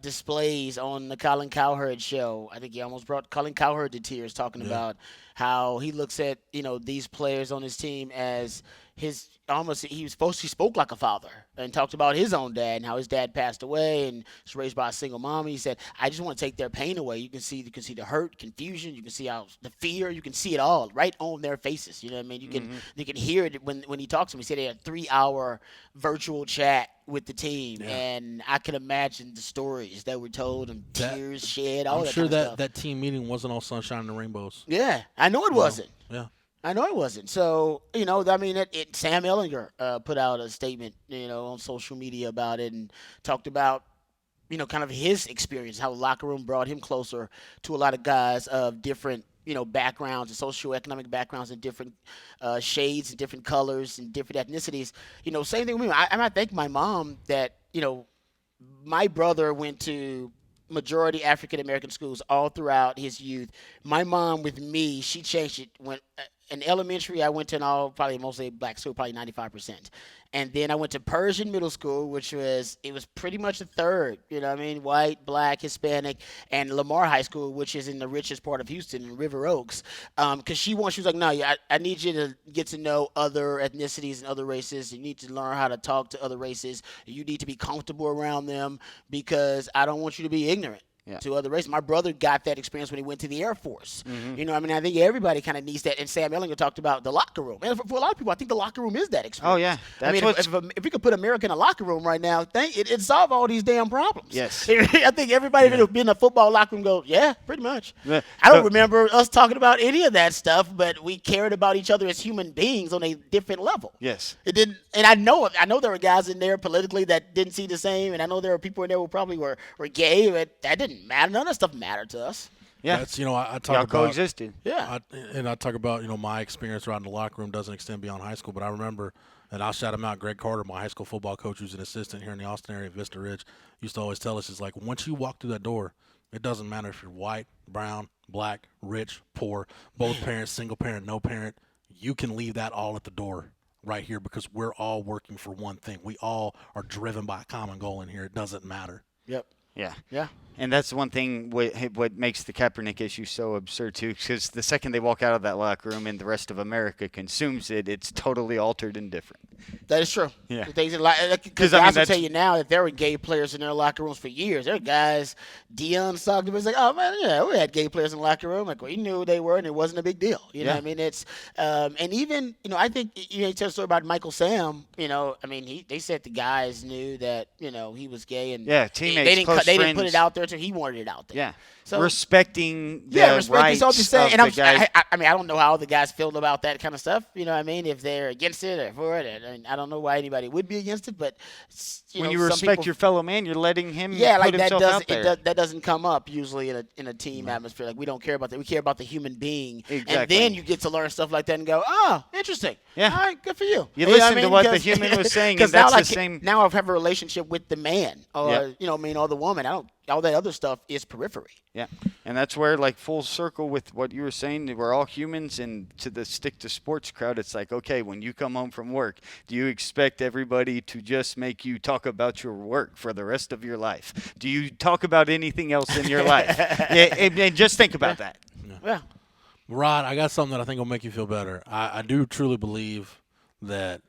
displays on the Colin Cowherd show. I think he almost brought Colin Cowherd to tears, talking about how he looks at these players on his team as his he spoke like a father, and talked about his own dad and how his dad passed away and was raised by a single mom. He said, I just want to take their pain away. You can see the hurt, confusion, you can see how the fear, you can see it all right on their faces. You know what I mean? You can hear it when he talks to me. He said they had a 3-hour virtual chat with the team, and I can imagine the stories that were told and tears shed. All
I'm
that
sure
kind of stuff.
that team meeting wasn't all sunshine and rainbows.
Yeah, I know it wasn't.
Yeah.
I know it wasn't. So, I mean, Sam Ellinger put out a statement, on social media about it, and talked about, kind of his experience, how the locker room brought him closer to a lot of guys of different, backgrounds and socioeconomic backgrounds and different shades and different colors and different ethnicities. Same thing with me. I thank my mom that, my brother went to majority African American schools all throughout his youth. My mom with me, she changed it when in elementary, I went to probably mostly black school, probably 95%. And then I went to Persian middle school, which was pretty much a third, you know what I mean? White, black, Hispanic, and Lamar High School, which is in the richest part of Houston, in River Oaks. Because she was like, no, I need you to get to know other ethnicities and other races. You need to learn how to talk to other races. You need to be comfortable around them because I don't want you to be ignorant. To other races. My brother got that experience when he went to the Air Force. You know, I mean, I think everybody kind of needs that. And Sam Ellinger talked about the locker room. And for a lot of people, I think the locker room is that experience.
Oh, yeah.
That's if we could put America in a locker room right now, it'd solve all these damn problems.
Yes.
I think everybody would be in a football locker room goes, yeah, pretty much. Yeah. I don't remember us talking about any of that stuff, but we cared about each other as human beings on a different level.
Yes.
It didn't, and I know there were guys in there politically that didn't see the same, and I know there were people in there who probably were gay, but that didn't matter. None of that stuff mattered to us.
Yeah, that's, I talk about
coexisted.
Yeah, I talk about my experience around the locker room doesn't extend beyond high school, but I remember, and I'll shout him out, Greg Carter, my high school football coach, who's an assistant here in the Austin area, Vista Ridge, used to always tell us, is like, once you walk through that door, it doesn't matter if you're white, brown, black, rich, poor, both parents, single parent, no parent, you can leave that all at the door right here because we're all working for one thing. We all are driven by a common goal in here. It doesn't matter.
Yep.
Yeah. And that's one thing what makes the Kaepernick issue so absurd, too, because the second they walk out of that locker room and the rest of America consumes it, it's totally altered and different.
That is true.
Yeah.
Because I will tell you now that there were gay players in their locker rooms for years. There were guys, Deion Stockton was like, oh, man, yeah, we had gay players in the locker room. Like, we knew who they were, and it wasn't a big deal. You know what I mean? It's and even, I think, you tell a story about Michael Sam, I mean, they said the guys knew that, he was gay. And
teammates,
they didn't put it out there until he wanted it out there.
Yeah.
So,
respecting the rights
of the
guys.
I mean, I don't know how the guys feel about that kind of stuff. You know what I mean? If they're against it or for it. And I don't know why anybody would be against it. But,
when you respect your fellow man, you're letting him put himself out there.
That doesn't come up usually in a team atmosphere. Like, we don't care about that. We care about the human being.
Exactly.
And then you get to learn stuff like that and go, oh, interesting.
Yeah.
All right, good for you.
You listen to what the human was saying, and that's the same.
Now I have a relationship with the man or, or the woman. All that other stuff is periphery.
Yeah, and that's where, like, full circle with what you were saying, we're all humans, and to the stick to sports crowd, it's like, okay, when you come home from work, do you expect everybody to just make you talk about your work for the rest of your life? Do you talk about anything else in your life? And just think about that.
Yeah.
Rod, I got something that I think will make you feel better. I do truly believe that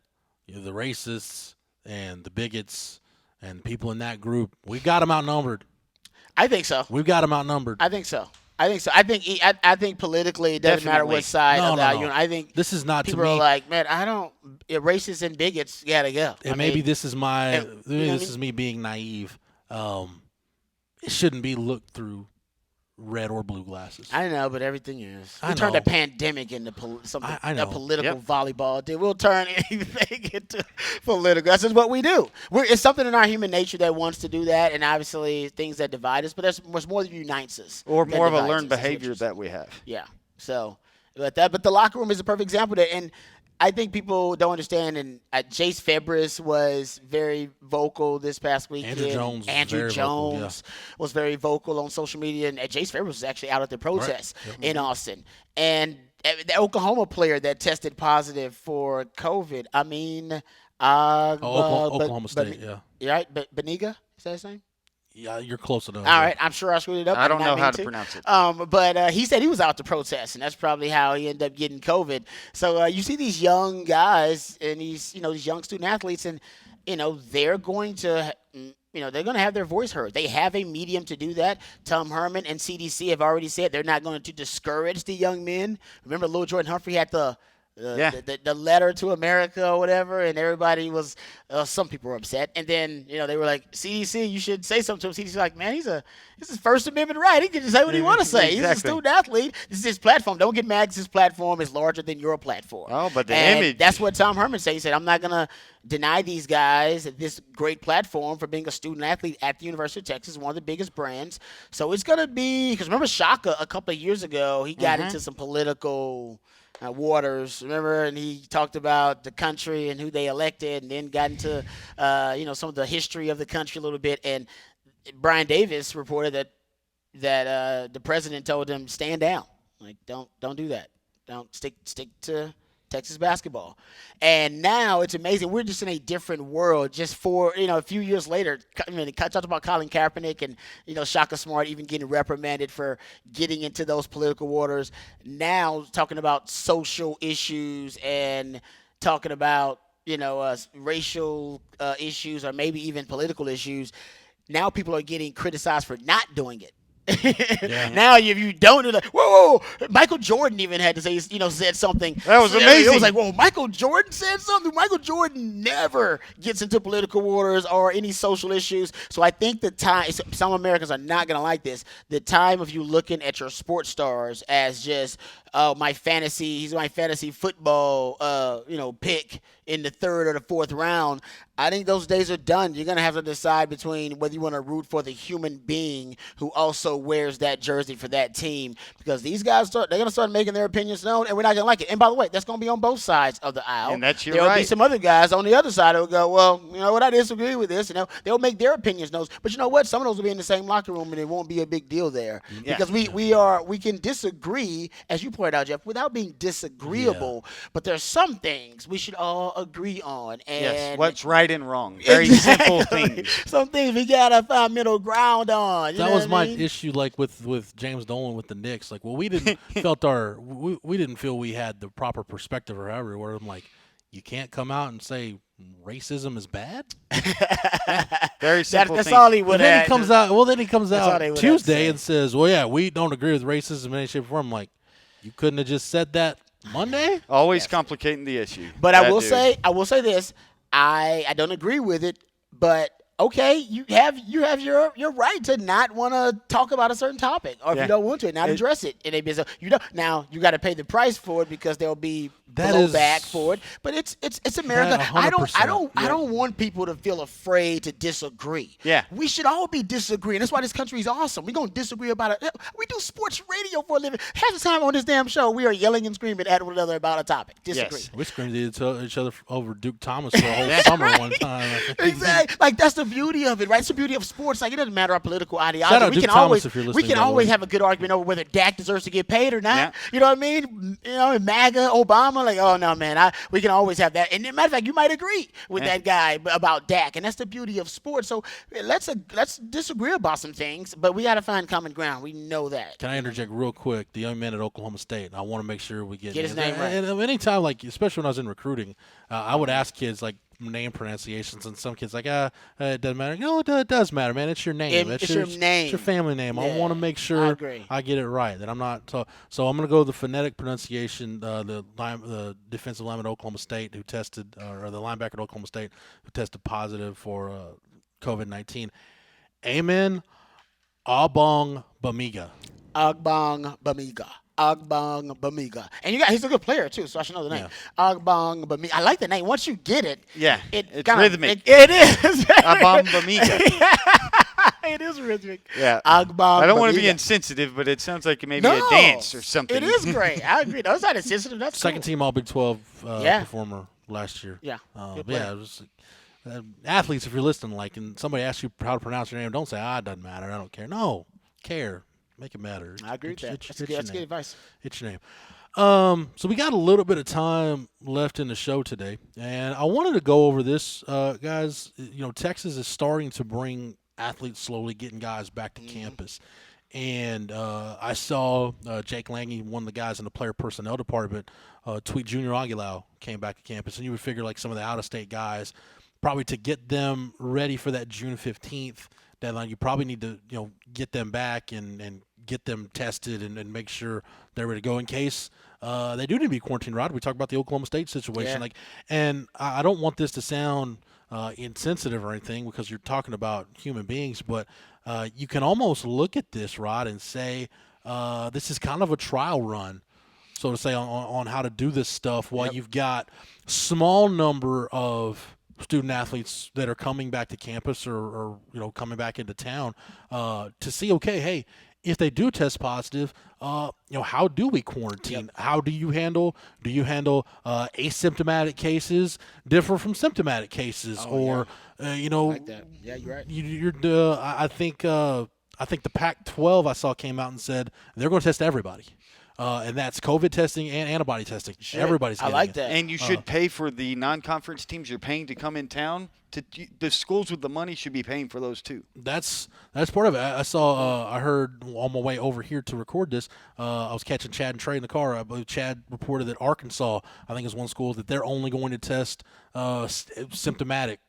the racists and the bigots and people in that group, we've got them outnumbered.
I think so.
We've got them outnumbered.
I think so. I think politically it doesn't matter what side of that.
No.
I think
this is not
people
to me.
Are like, man, racists and bigots gotta go.
And maybe this is is me being naive. It shouldn't be looked through red or blue glasses.
I know, but everything is. We turned a pandemic into something, a political volleyball. Dude, we'll turn anything into political. That's just what we do. It's something in our human nature that wants to do that, and obviously things that divide us. But there's more that unites us,
or more of a learned behavior that we have.
Yeah. So, but the locker room is a perfect example of that, and I think people don't understand, and Jace Febris was very vocal this past weekend.
Andrew Jones
was very vocal on social media, and Jace Febris was actually out at the protest in Austin. And the Oklahoma player that tested positive for COVID, I mean,
Oklahoma State,
right? Beniga, is that his name?
Yeah, you're close enough.
All right, I'm sure I screwed it up.
I don't know how to pronounce it.
But he said he was out to protest, and that's probably how he ended up getting COVID. So you see these young guys and these young student athletes, and they're going to have their voice heard. They have a medium to do that. Tom Herman and CDC have already said they're not going to discourage the young men. Remember, Lil Jordan Humphrey had the letter to America or whatever, and everybody was some people were upset, and then they were like, CDC, you should say something to him. CDC like, man, this is First Amendment right. He can just say what he want to say.
Exactly.
He's a student athlete. This is his platform. Don't get mad because his platform is larger than your platform.
Oh, but the
image. That's what Tom Herman said. He said, I'm not gonna deny these guys this great platform for being a student athlete at the University of Texas, one of the biggest brands. So it's gonna be, because remember Shaka a couple of years ago, he got into some political waters, remember, and he talked about the country and who they elected, and then got into some of the history of the country a little bit. And Brian Davis reported that the president told him, stand down, like don't do that. Don't stick to Texas basketball. And now it's amazing. We're just in a different world. Just for a few years later, I mean, talked about Colin Kaepernick and Shaka Smart even getting reprimanded for getting into those political waters. Now talking about social issues and talking about racial issues or maybe even political issues. Now people are getting criticized for not doing it. Now, if you don't do that, whoa, Michael Jordan even had to say, said something.
That was amazing.
It was like, whoa, Michael Jordan said something. Michael Jordan never gets into political waters or any social issues. So I think the time, some Americans are not going to like this. The time of you looking at your sports stars as just, he's my fantasy football, pick in the third or the fourth round. I think those days are done. You're going to have to decide between whether you want to root for the human being who also wears that jersey for that team, because these guys they're going to start making their opinions known, and we're not going to like it. And by the way, that's going to be on both sides of the aisle.
And that's
There'll be some other guys on the other side that will go, well, you know what, I disagree with this. They'll make their opinions known. But you know what? Some of those will be in the same locker room, and it won't be a big deal there. Yeah. Because we can disagree, as you pointed out, Jeff, without being disagreeable. Yeah. But there's some things we should all agree on. And
yes, what's right and wrong. Very simple things.
Some things we gotta find middle ground on.
That was my issue, like with James Dolan with the Knicks. Like, well, we didn't we didn't feel we had the proper perspective or however. Where I'm like, you can't come out and say racism is bad.
Very simple.
That's all he would have.
Then he comes out Tuesday and says, well, yeah, we don't agree with racism in any shape or form. I'm like, you couldn't have just said that Monday?
Always complicating the issue.
But I will say this. I don't agree with it, but okay, you have your right to not want to talk about a certain topic, or if you don't want to, not address it. And now you got to pay the price for it, because there'll be blowback for it. But it's America. I don't want people to feel afraid to disagree.
Yeah,
we should all be disagreeing. That's why this country is awesome. We're gonna disagree about it. We do sports radio for a living. Half the time on this damn show, we are yelling and screaming at one another about a topic. Disagree.
Yes. We screamed at each other over Duke Thomas for a whole summer one time.
Exactly. Like, that's the beauty of it, right? It's the beauty of sports. Like, it doesn't matter our political ideology.
Shout out Duke Thomas if you're listening.
We can always have a good argument over whether Dak deserves to get paid or not. Yeah. You know what I mean? MAGA, Obama, like, oh no, man, we can always have that. And matter of fact, you might agree with that guy about Dak, and that's the beauty of sports. So let's disagree about some things, but we got to find common ground. We know that.
Can I interject real quick? The young man at Oklahoma State. I want to make sure we get
his name right.
And anytime, like, especially when I was in recruiting, I would ask kids, like, name pronunciations, and some kids like, it doesn't matter. No, it does matter, man. It's your name.
It's your name.
It's your family name. I want to make sure I get it right. That I'm not. So I'm going to go with the phonetic pronunciation. The defensive lineman at Oklahoma State who tested, or the linebacker at Oklahoma State who tested positive for COVID-19. Amen. Agbong Bamiga.
Agbong Bamiga. Agbong Bamiga. And he's a good player, too, so I should know the name. Yeah. Agbong Bamiga. I like the name. Once you get it,
it's rhythmic.
It is.
Agbong Bamiga.
It is rhythmic.
Yeah.
Agbong
I don't want
Bamiga.
to be insensitive, but it sounds like maybe a dance or something.
It is great. I agree. No, it's not insensitive. That's
second team All Big 12 performer last year.
Yeah.
It was athletes, if you're listening, like, and somebody asks you how to pronounce your name, don't say, it doesn't matter. I don't care. No, care. Make it matter.
I agree with that. That's good advice.
It's your name. So we got a little bit of time left in the show today, and I wanted to go over this, guys. Texas is starting to bring athletes slowly, getting guys back to campus. And I saw Jake Lange, one of the guys in the player personnel department, tweet Junior Aguilar came back to campus. And you would figure, like, some of the out-of-state guys, probably to get them ready for that June 15th deadline, you probably need to get them back and get them tested and make sure they're ready to go in case they do need to be quarantined. Rod, we talked about the Oklahoma State situation, and I don't want this to sound insensitive or anything, because you're talking about human beings, but you can almost look at this, Rod, and say this is kind of a trial run, so to say, on how to do this stuff while you've got small number of student athletes that are coming back to campus or coming back into town to see, okay, hey, if they do test positive, how do we quarantine? How do you handle asymptomatic cases differ from symptomatic cases?
Like that. Yeah, you're right.
I think the Pac-12 I saw came out and said they're going to test everybody. and that's COVID testing and antibody testing. Everybody's getting
I like
it.
that.
And you should pay for the non-conference teams you're paying to come in town. The schools with the money should be paying for those too.
That's part of it. I heard on my way over here to record this. I was catching Chad and Trey in the car. I believe Chad reported that Arkansas, I think, is one school that they're only going to test symptomatic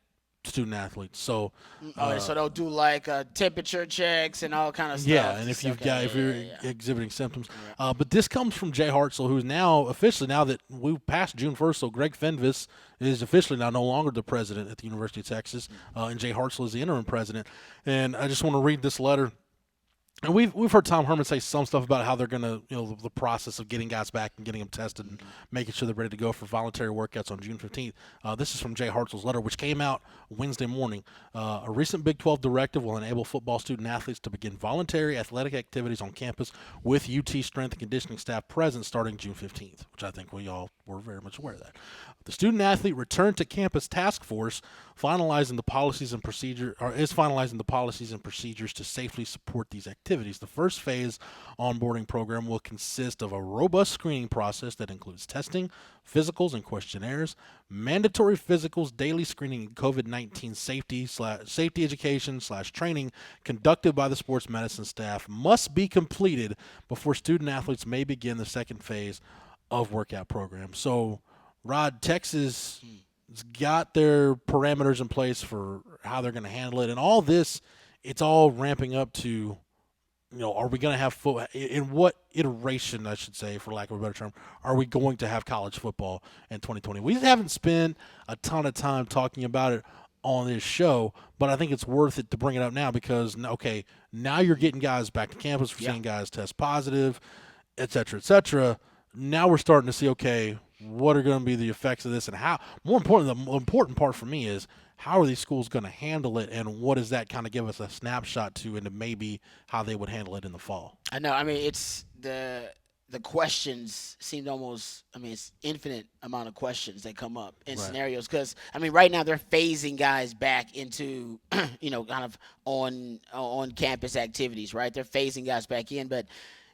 student athletes. So,
so they'll do like temperature checks and all kind of stuff.
yeah, and if you're exhibiting symptoms, but this comes from Jay Hartzell, who's now officially, now that we passed June 1st, so Greg Fenves is officially now no longer the president at the University of Texas, and Jay Hartzell is the interim president. And I just want to read this letter. And we've heard Tom Herman say some stuff about how they're going to, the process of getting guys back and getting them tested and making sure they're ready to go for voluntary workouts on June 15th. This is from Jay Hartzell's letter, which came out Wednesday morning. A recent Big 12 directive will enable football student athletes to begin voluntary athletic activities on campus with UT strength and conditioning staff present starting June 15th, which I think we all were very much aware of that. The student athlete return to campus task force is finalizing the policies and procedures to safely support these activities. The first phase onboarding program will consist of a robust screening process that includes testing, physicals, and questionnaires, mandatory physicals, daily screening, and COVID-19 safety education / training conducted by the sports medicine staff must be completed before student athletes may begin the second phase of workout program. So, Rod, Texas has got their parameters in place for how they're going to handle it. And all this, it's all ramping up to, are we going to have in what iteration, I should say, for lack of a better term, are we going to have college football in 2020? We haven't spent a ton of time talking about it on this show, but I think it's worth it to bring it up now because, okay, now you're getting guys back to campus. We're seeing guys test positive, et cetera, et cetera. Now we're starting to see, okay, what are going to be the effects of this, and how? More important, the important part for me is how are these schools going to handle it, and what does that kind of give us a snapshot to into maybe how they would handle it in the fall?
I know. I mean, it's the questions seemed almost. I mean, it's infinite amount of questions that come up in scenarios because I mean, right now they're phasing guys back into kind of on campus activities, right? They're phasing guys back in, but.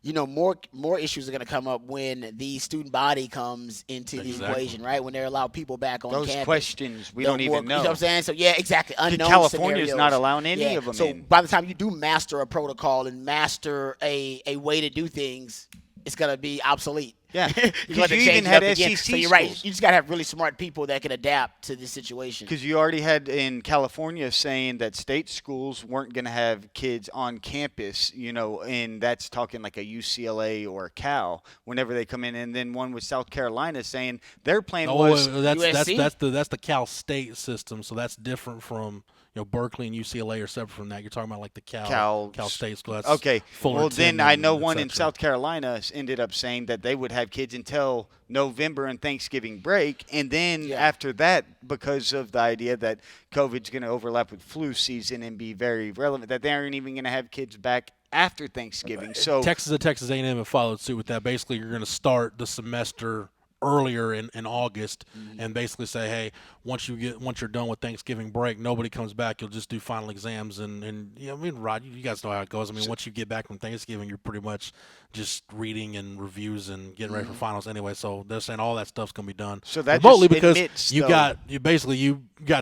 More issues are going to come up when the student body comes into the equation, right? When they allow people back on campus.
Those questions we don't even know.
You know what I'm saying? So, yeah, exactly. Unknown
California is
scenarios.
not allowing any of them
so
in.
by the time you do master a protocol and master a way to do things, it's going to be obsolete.
Yeah,
because
you even had SEC
So you're right. You just got to have really smart people that can adapt to this situation.
Because you already had in California saying that state schools weren't going to have kids on campus, and that's talking like a UCLA or a Cal whenever they come in. And then one with South Carolina saying their plan was
USC? That's the Cal State system, so that's different from Berkeley and UCLA are separate from that. You're talking about like the Cal State school. That's
okay.
Fullerton,
well, then I know one in South Carolina ended up saying that they would have kids until November and Thanksgiving break, and then after that, because of the idea that COVID's going to overlap with flu season and be very relevant, that they aren't even going to have kids back after Thanksgiving. So
Texas and Texas A&M have followed suit with that. Basically, you're going to start the semester earlier in August and basically say, hey, once you're done with Thanksgiving break, nobody comes back. You'll just do final exams and I mean, Rod, you guys know how it goes. I mean, once you get back from Thanksgiving, you're pretty much just reading and reviews and getting ready for finals anyway. So they're saying all that stuff's gonna be done remotely because you got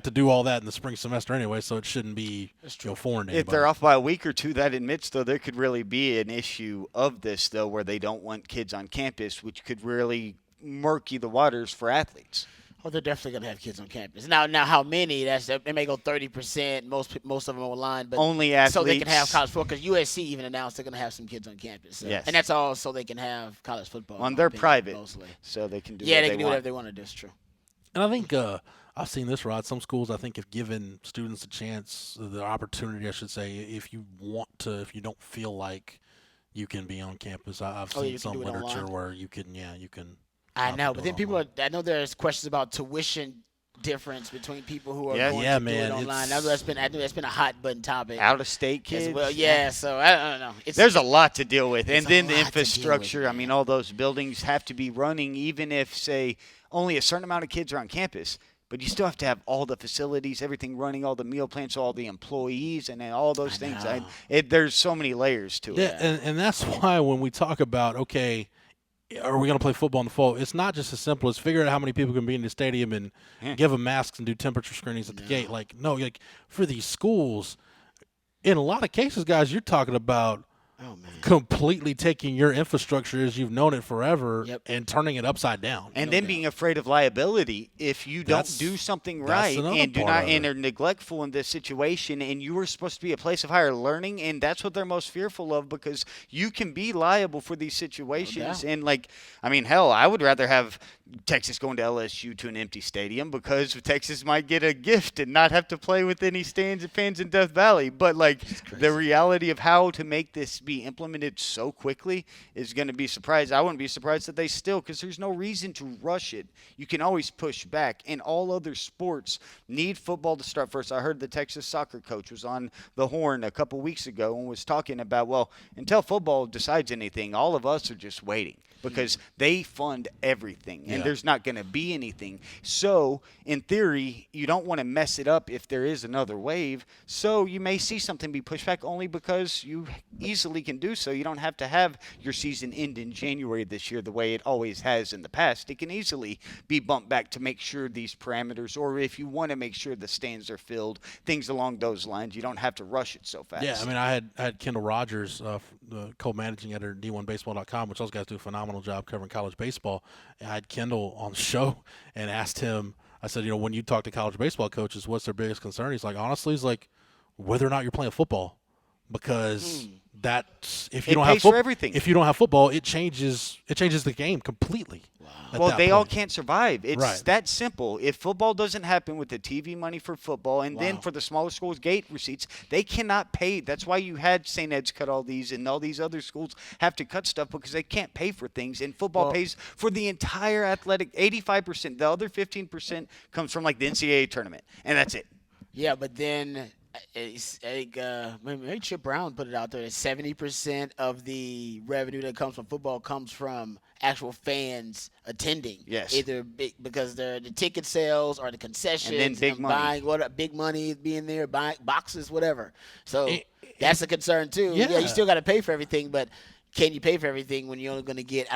to do all that in the spring semester anyway. So it shouldn't be foreign to anybody.
If they're off by a week or two, that admits though there could really be an issue of this though, where they don't want kids on campus, which could really murky the waters for athletes.
Oh, they're definitely going to have kids on campus. Now, how many? They may go 30%. Most of them online, but
only athletes,
so they can have college football. Because USC even announced they're going to have some kids on campus. So.
Yes,
and that's all so they can have college football.
Well, they're private,
mostly,
so they can do.
Yeah, they can do whatever they want to do. It's true.
And I think I've seen this, Rod. Some schools, I think, have given students a chance, the opportunity, I should say, if you want to, if you don't feel like you can be on campus. I've seen some literature where you can.
I know, but then I know there's questions about tuition difference between people who are going to do it online. I know that's been a hot button topic.
Out of state kids.
As well, yeah. So I don't know.
There's a lot to deal with, and then the infrastructure. I mean, all those buildings have to be running, even if say only a certain amount of kids are on campus. But you still have to have all the facilities, everything running, all the meal plans, all the employees, and all those things. There's so many layers to it.
Yeah, and that's why when we talk about, okay, are we going to play football in the fall? It's not just as simple as figure out how many people can be in the stadium and give them masks and do temperature screenings at the gate. Like, no, like for these schools, in a lot of cases, guys, you're talking about completely taking your infrastructure as you've known it forever and turning it upside down.
And then being afraid of liability if you don't do something right and are neglectful in this situation, and you were supposed to be a place of higher learning, and that's what they're most fearful of, because you can be liable for these situations. And hell, I would rather have Texas going to LSU to an empty stadium, because Texas might get a gift and not have to play with any stands and fans in Death Valley. But the reality of how to make this be implemented so quickly is going to be surprised. I wouldn't be surprised that they still, because there's no reason to rush it. You can always push back, and all other sports need football to start first. I heard the Texas soccer coach was on the Horn a couple weeks ago and was talking about, well, until football decides anything, all of us are just waiting, because they fund everything, and there's not going to be anything. So, in theory, you don't want to mess it up if there is another wave. So, you may see something be pushed back only because you easily can do so. You don't have to have your season end in January this year the way it always has in the past. It can easily be bumped back to make sure these parameters, or if you want to make sure the stands are filled, things along those lines. You don't have to rush it so fast.
Yeah, I mean, I had Kendall Rogers, the co-managing editor at D1Baseball.com, which those guys do a phenomenal job covering college baseball. And I had Kendall on the show and asked him, I said, when you talk to college baseball coaches, what's their biggest concern? He's like, honestly, he's like, whether or not you're playing football, because that's if you don't have
everything.
If you don't have football, it changes the game completely.
Well, they all can't survive. It's that simple. If football doesn't happen with the TV money for football, and then for the smaller schools, gate receipts, they cannot pay. That's why you had St. Ed's cut all these, and all these other schools have to cut stuff, because they can't pay for things. And football pays for the entire athletic, 85%. The other 15% comes from the NCAA tournament, and that's it.
Yeah, but then I think maybe Chip Brown put it out there that 70% of the revenue that comes from football comes from actual fans attending.
Yes.
Either because they're the ticket sales or the concessions,
and then big money.
buying big money being there, buying boxes, whatever. So that's a concern too. Yeah, you still got to pay for everything, but can you pay for everything when you're only going to get,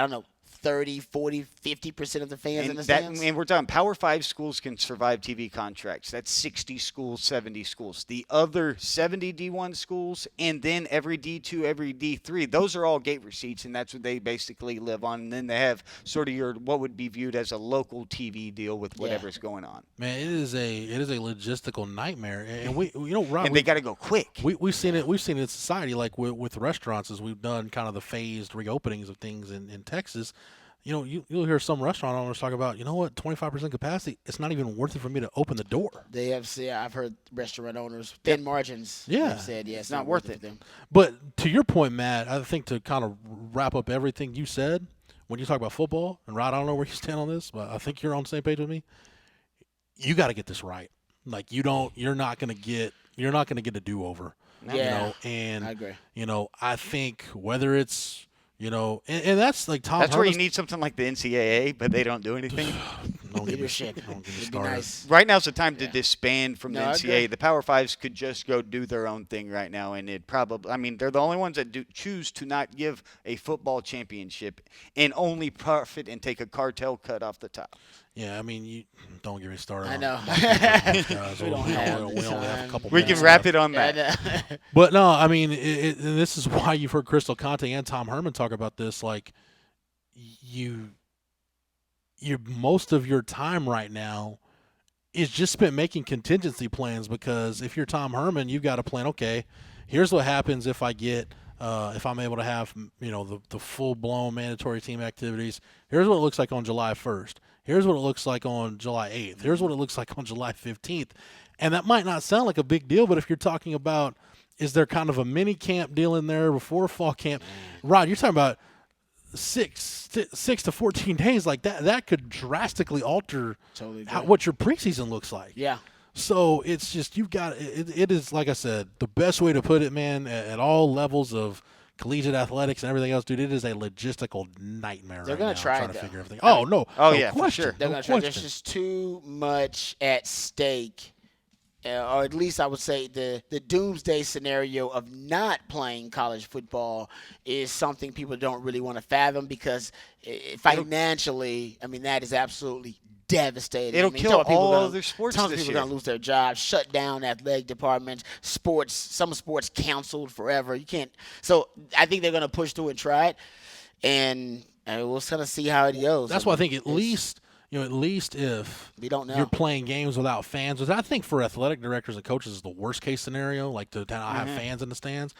30, 40, 50% of the fans in the stands?
And we're talking Power 5 schools can survive TV contracts. That's 60 schools, 70 schools. The other 70 D1 schools, and then every D2, every D3, those are all gate receipts, and that's what they basically live on. And then they have sort of what would be viewed as a local TV deal with whatever's going on.
Man, it is a logistical nightmare, and Rob,
and they got to go quick.
We've seen it in society, like with restaurants, as we've done kind of the phased reopenings of things in Texas. You'll hear some restaurant owners talk about, 25% capacity, it's not even worth it for me to open the door.
They have said, I've heard restaurant owners, thin margins, have said, it's not worth it for them.
But to your point, Matt, I think to kind of wrap up everything you said, when you talk about football, and Rod, I don't know where you stand on this, but I think you're on the same page with me. You got to get this right. Like you're not going to get a do-over.
Yeah,
and
I agree.
I think whether it's and that's like Tom.
That's where you need something like the NCAA, but they don't do anything.
Leadership.
Don't get me
It'd be
started.
nice.
Right now's the time to disband from the
NCAA.
The Power Fives could just go do their own thing right now, and it probably. They're the only ones that choose to not give a football championship and only profit and take a cartel cut off the top.
Yeah, you don't get me started.
I know.
We only have a couple.
We can wrap it on that.
But no, and this is why you've heard Crystal Conte and Tom Herman talk about this. Like, you most of your time right now is just spent making contingency plans, because if you're Tom Herman, you've got to plan. Okay, here's what happens if I get. If I'm able to have, the full-blown mandatory team activities. Here's what it looks like on July 1st. Here's what it looks like on July 8th. Here's what it looks like on July 15th. And that might not sound like a big deal, but if you're talking about, is there kind of a mini camp deal in there before fall camp? Rod, you're talking about 6 to 14 days like that. That could drastically alter what your preseason looks like.
Yeah.
So it's just it is, like I said, the best way to put it, man, at all levels of collegiate athletics and everything else, dude, it is a logistical nightmare.
They're going to try
to figure everything. No
question.
For sure.
They're going to try. There's just too much at stake or at least I would say the doomsday scenario of not playing college football is something people don't really want to fathom because financially, I mean, that is absolutely devastating.
It'll kill all other sports
Tons of
this
people
year.
are going to lose their jobs, shut down athletic departments, some sports canceled forever. You can't. So I think they're going to push through and try it, and we'll kind of see how it goes.
That's why I think at least if
we don't know,
you're playing games without fans, which I think for athletic directors and coaches is the worst case scenario, like to not have fans in the stands.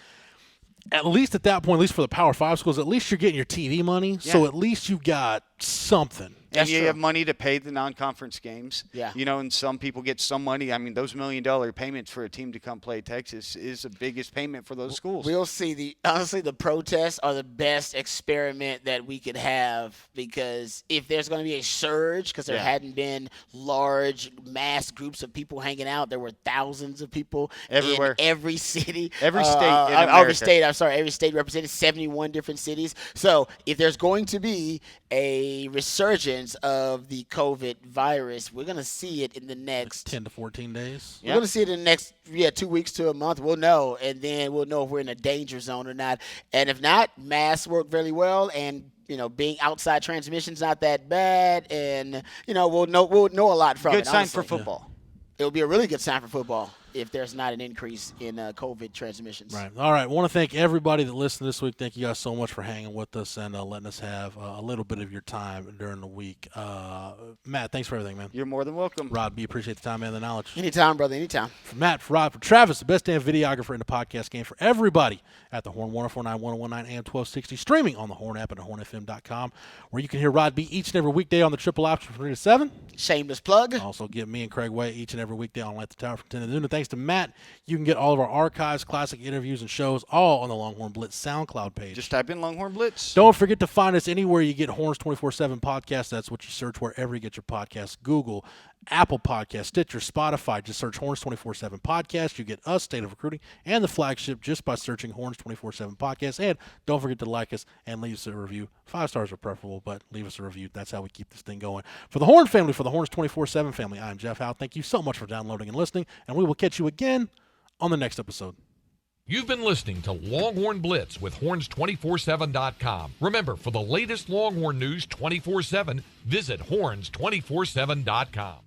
At least at that point, at least for the Power 5 schools, at least you're getting your TV money, so at least you got something.
And you have money to pay the non-conference games.
Yeah.
And some people get some money. I mean, those $1 million payments for a team to come play Texas is the biggest payment for those schools.
We'll see. Honestly, the protests are the best experiment that we could have because if there's going to be a surge, because there hadn't been large mass groups of people hanging out, there were thousands of people
everywhere,
in every city,
every state in America.
Every state represented 71 different cities. So if there's going to be a resurgence of the COVID virus, we're going to see it in the next
10 to 14 days.
We're going to see it in the next 2 weeks to a month. We'll know, and then we'll know if we're in a danger zone or not. And if not, masks work very well, and being outside transmission's not that bad, and we'll know a lot from it.
Good sign for football.
It'll be a really good sign for football if there's not an increase in COVID transmissions.
Right. All right. I want to thank everybody that listened this week. Thank you guys so much for hanging with us and letting us have a little bit of your time during the week. Matt, thanks for everything, man.
You're more than welcome.
Rod B, appreciate the time and the knowledge.
Anytime, brother. Anytime.
For Matt, for Rod, for Travis, the best damn videographer in the podcast game, for everybody at the Horn 104.9, 101.9, AM 1260, streaming on the Horn app and at hornfm.com, where you can hear Rod B each and every weekday on the triple option from 3 to 7.
Shameless plug.
Also get me and Craig Way each and every weekday on Light the Tower from 10 to noon. And thanks to Matt, you can get all of our archives, classic interviews, and shows all on the Longhorn Blitz SoundCloud page.
Just type in Longhorn Blitz.
Don't forget to find us anywhere you get Horns 24/7 podcasts. That's what you search wherever you get your podcasts. Google, Apple Podcasts, Stitcher, Spotify. Just search Horns 24/7 podcast. You get us, State of Recruiting, and the flagship just by searching Horns 24/7 podcast. And don't forget to like us and leave us a review. 5 stars are preferable, but leave us a review. That's how we keep this thing going. For the Horn family, for the Horns 24/7 family, I'm Jeff Howe. Thank you so much for downloading and listening, and we will catch you again on the next episode.
You've been listening to Longhorn Blitz with horns247.com. Remember, for the latest Longhorn news 24/7, visit horns247.com.